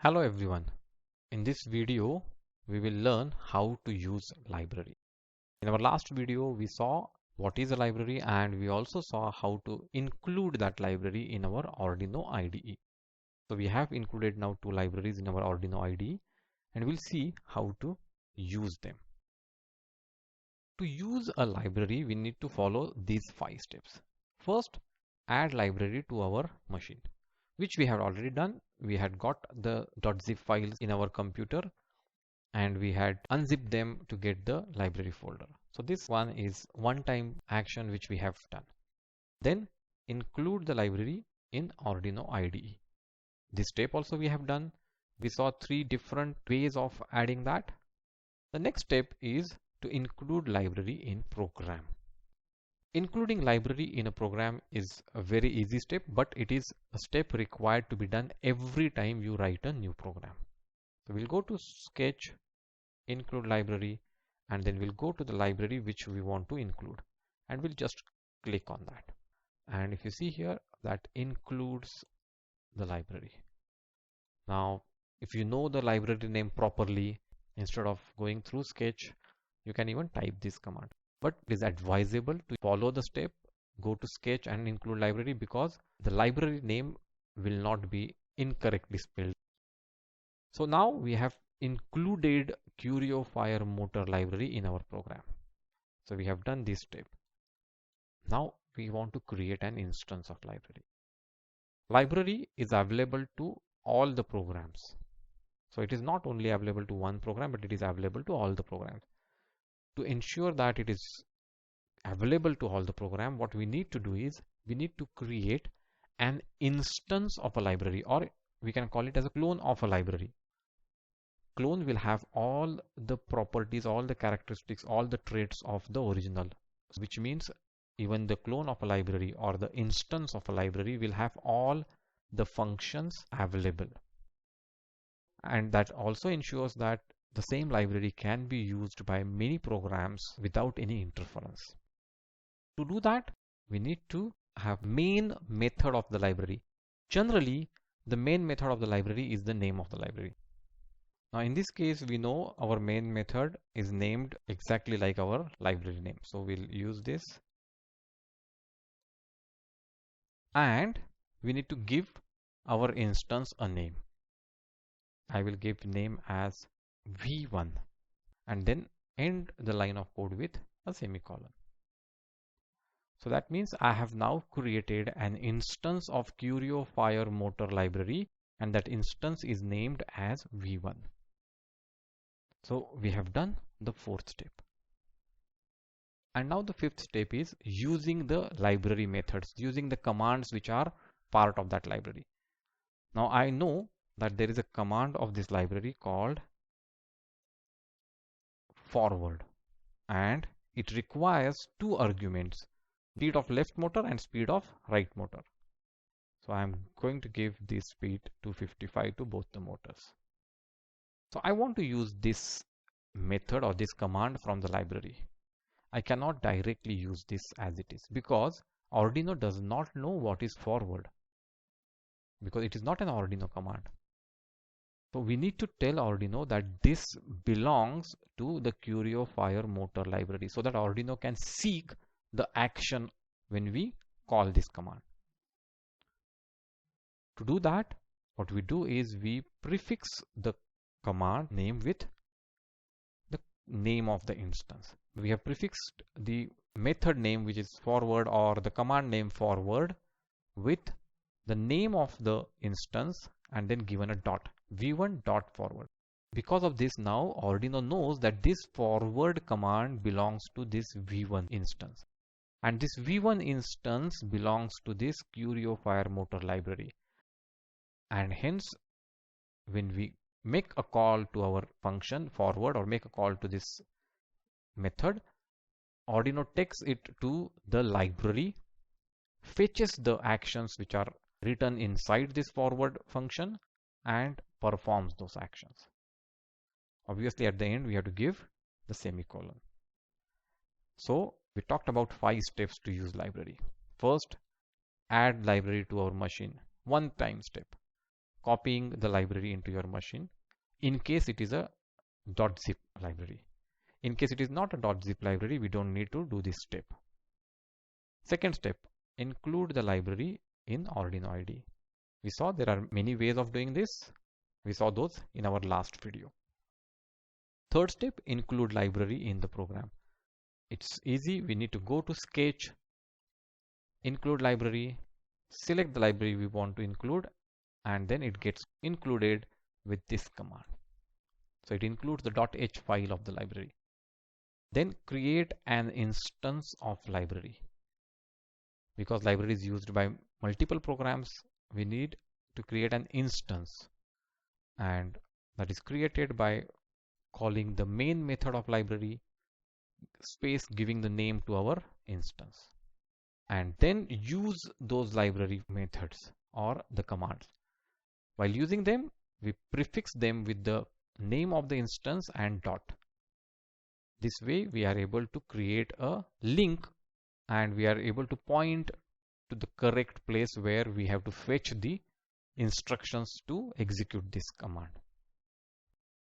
Hello everyone. In this video, we will learn how to use library. In our last video, we saw what is a library and we also saw how to include that library in our Arduino IDE. So we have included now two libraries in our Arduino IDE and we'll see how to use them. To use a library, we need to follow these 5 steps. First, add library to our machine, which we have already done. We had got the .zip files in our computer and we had unzipped them to get the library folder. So this one is one-time action which we have done. Then include the library in Arduino IDE. This step also we have done. We saw 3 different ways of adding that. The next step is to include library in program. Including library in a program is a very easy step, but it is a step required to be done every time you write a new program. So we'll go to Sketch, include library, and then we'll go to the library which we want to include and we'll just click on that. And if you see here, that includes the library. Now, if you know the library name properly, instead of going through Sketch, you can even type this command. But it is advisable to follow the step, go to Sketch and include library, because the library name will not be incorrectly spelled. So now we have included Curio Fire Motor library in our program. So we have done this step. Now we want to create an instance of library. Library is available to all the programs. So it is not only available to one program, but it is available to all the programs. To ensure that it is available to all the program, what we need to do is we need to create an instance of a library, or we can call it as a clone of a library. Clone will have all the properties, all the characteristics, all the traits of the original, which means even the clone of a library or the instance of a library will have all the functions available. And that also ensures that the same library can be used by many programs without any interference. To do that, we need to have main method of the library. Generally, the main method of the library is the name of the library. Now in this case, we know our main method is named exactly like our library name. So we'll use this. And we need to give our instance a name. I will give name as V1 and then end the line of code with a semicolon. So that means I have now created an instance of Curio Fire Motor library, and that instance is named as V1. So we have done the 4th step. And now the 5th step is using the library methods, using the commands which are part of that library. Now I know that there is a command of this library called forward, and it requires 2 arguments, speed of left motor and speed of right motor. So I'm going to give this speed 255 to both the motors. So I want to use this method or this command from the library. I cannot directly use this as it is because Arduino does not know what is forward, because it is not an Arduino command. So we need to tell Arduino that this belongs to the Curio Fire Motor library so that Arduino can seek the action when we call this command. To do that, what we do is we prefix the command name with the name of the instance. We have prefixed the method name, which is forward, or the command name forward, with the name of the instance and then given a dot, v1 dot forward. Because of this, now Arduino knows that this forward command belongs to this v1 instance, and this v1 instance belongs to this Curio Fire Motor library. And hence, when we make a call to our function forward or make a call to this method, Arduino takes it to the library, fetches the actions which are written inside this forward function and performs those actions. Obviously at the end we have to give the semicolon. So we talked about 5 steps to use library. First, add library to our machine, one time step. copying the library into your machine in case it is a .zip library. In case it is not a .zip library, we don't need to do this step. Second step, include the library in Arduino IDE. We saw there are many ways of doing this. We saw those in our last video. Third step, include library in the program. It's easy. We need to go to Sketch, include library, select the library we want to include, and then it gets included with this command. So it includes the .h file of the library. Then create an instance of library. Because library is used by multiple programs, we need to create an instance, and that is created by calling the main method of library space giving the name to our instance, and then use those library methods or the commands. While using them, we prefix them with the name of the instance and dot. This way we are able to create a link and we are able to point to the correct place where we have to fetch the instructions to execute this command.